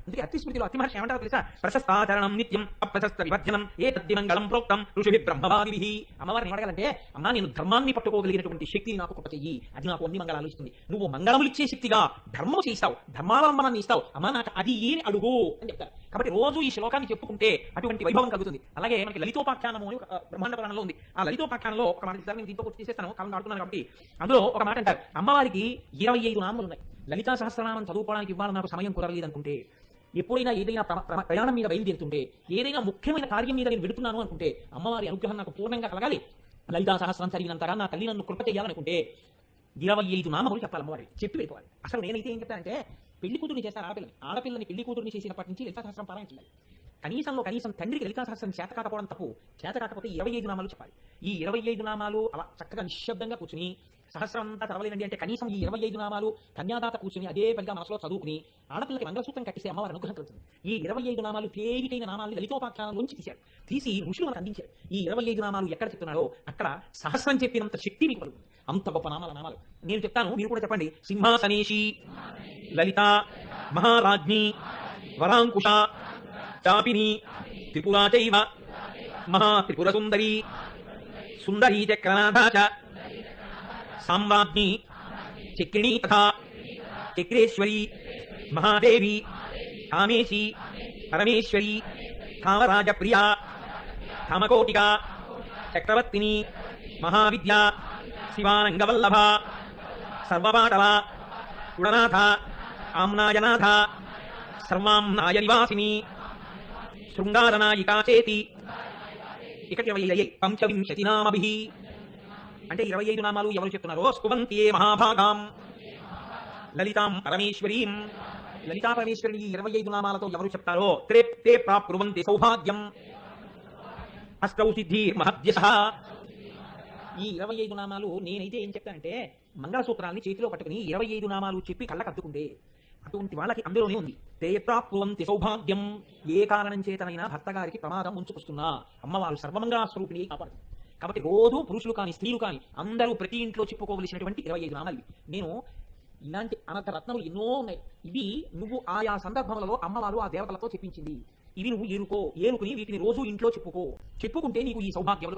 అందుకే అతి స్మృతిలో అతి మహర్షి ఏమంటారు తెలుసా? ప్రశస్తాచరణం నిత్యం అప్రశస్త విభజనం ఏ తద్దిమంగళం ప్రోక్తం ఋషి బ్రహ్మవాదిభి. అమ్మవారిని అడగాలంటే, అమ్మా నేను ధర్మాన్ని పట్టుకోగలిగినటువంటి శక్తిని నాకు కృప చెయ్యి, అది నాకు అన్ని మంగళాలు ఇస్తుంది. నువ్వు మంగళములు ఇచ్చే శక్తిగా ధర్మము చేస్తావు, ధర్మావలంబనాన్ని ఇస్తావు, అమ్మా నాకు అది ఏని అడుగు అని చెప్తారు. కాబట్టి రోజు ఈ శ్లోకాన్ని చెప్పుకుంటే అటువంటి వైభవం కలుగుతుంది. అలాగే మనకి లలితోపాఖ్యానము అని బ్రహ్మాండ పురాణంలో ఉంది. ఆ లలితోపాఖ్యానంలో ఒక మాట చెప్తారు, నేను దీంతో పూర్తి చేసేస్తాను, కాలం ఆడుతున్నాను కాబట్టి. అందులో ఒక మాట అంటారు, అమ్మవారికి 25 నామములు ఉన్నాయి. లలితా సహస్రనామం చదువుకోవడానికి ఇవ్వాలి నాకు సమయం కుదరలేదనుకుంటే, ఎప్పుడైనా ఏదైనా ప్రయాణం మీద బయలుదేరుతుంటే, ఏదైనా ముఖ్యమైన కార్యం మీద నేను వెడుతున్నాను అనుకుంటే, అమ్మవారి అనుగ్రహం నాకు పూర్ణంగా కలగాలి, లలితా సహస్రం చదివినంతగా నా తల్లి నన్ను కృప చేయాలనుకుంటే 25 నామములు చెప్పాలి అమ్మవారికి, చెప్పి వెళ్ళిపోవాలి. అసలు నేనైతే ఏం చెప్తానంటే, పెళ్లి కూతురుని చేస్తాను ఆడపిల్లని పెళ్లి కూతురుని చేసినప్పటి నుంచి లలితా సహస్రం పారాయణ చేయాలి. కనీసం తండ్రికి లలితా సహస్రం చేత కాకపోవడం తప్పు. చేత కాకపోతే 25 నామాలు చెప్పాలి. ఈ 25 నామాలు అలా చక్కగా నిశ్శబ్దంగా కూర్చుని, సహస్రం అంతా చదవలేదండి అంటే కనీసం ఈ 25 నామాలు కన్యాదాత కూర్చుని అదే పనిగా మనసులో చదువుకుని ఆడపిల్లకి మంగళసూత్రం కట్టిస్తే అమ్మవారి అనుగ్రహం కలుగుతుంది. ఈ 25 నామాలు తేలికైన నామాలని లలితోపాఖ్యానంలోంచి తీశారు. తీసి ఋషులు మనకు అందించారు. ఈ 25 నామాలు ఎక్కడ చెప్తున్నారో అక్కడ సహస్రం చెప్పినంత శక్తి మీకు కలుగుతుంది. అంత గొప్ప నామాలు నేను చెప్తాను, మీరు కూడా చెప్పండి. సింహాసనేషి లలిత మహారాజ్ఞి వరాంకుశ చాపిని త్రిపురా చైవ మహాత్రిపుర సుందరి సుందరీ చక్రనాథ చ సామ్రాజ్ఞి చక్రిణీ తథా చక్రేశ్వరి మహాదేవి కామేశి పరమేశ్వరి కామరాజ ప్రియా కామకోటిక చక్రవర్తిని మహావిద్య శివానంగవల్లభ సర్వపాటవ గుణనాథ ఆమ్నాయనాథ సర్వాంనాయ నివాసిని శృంగారనాయికా చేతి. ఇక 25 పంచవింశతి నామభిః అంటే 25 నామాలు ఎవరు చెప్తున్నారో, స్కువంత్యే మహాభాగాం లలితాం పరమేశ్వరీం. లలితా పరమేశ్వరిని 25 నామాలతో ఎవరు చెప్తారో తే ప్రాప్నువంతి సౌభాగ్యం అష్టౌ సిద్ధిర్ మహద్యశః. ఈ 25 నామాలు నేనైతే ఏం చెప్తానంటే, మంగళసూత్రాన్ని చేతిలో పట్టుకుని 25 నామాలు చెప్పి కళ్ళకు అద్దుకుంటే అటువంటి వాళ్ళకి అందులోనే ఉంది తే ప్రాప్నువంతి సౌభాగ్యం. ఏ కారణం చేతనైనా భర్త గారికి ప్రమాదం ఉంచుకొస్తున్నా అమ్మవారు సర్వమంగళ స్వరూపిణి కాపాడుతుంది. కాబట్టి రోజు పురుషులు కానీ స్త్రీలు కానీ అందరూ ప్రతి ఇంట్లో చెప్పుకోవలసినటువంటి 25 నామాలు. నేను ఇలాంటి అనంత రత్నములు ఎన్నో ఉన్నాయి. ఇవి నువ్వు ఆయా సందర్భములలో అమ్మవారు ఆ దేవతలతో చెప్పించింది. ఇవి నువ్వు ఏరుకుని వీటిని రోజు ఇంట్లో చెప్పుకుంటే నీకు ఈ సౌభాగ్యం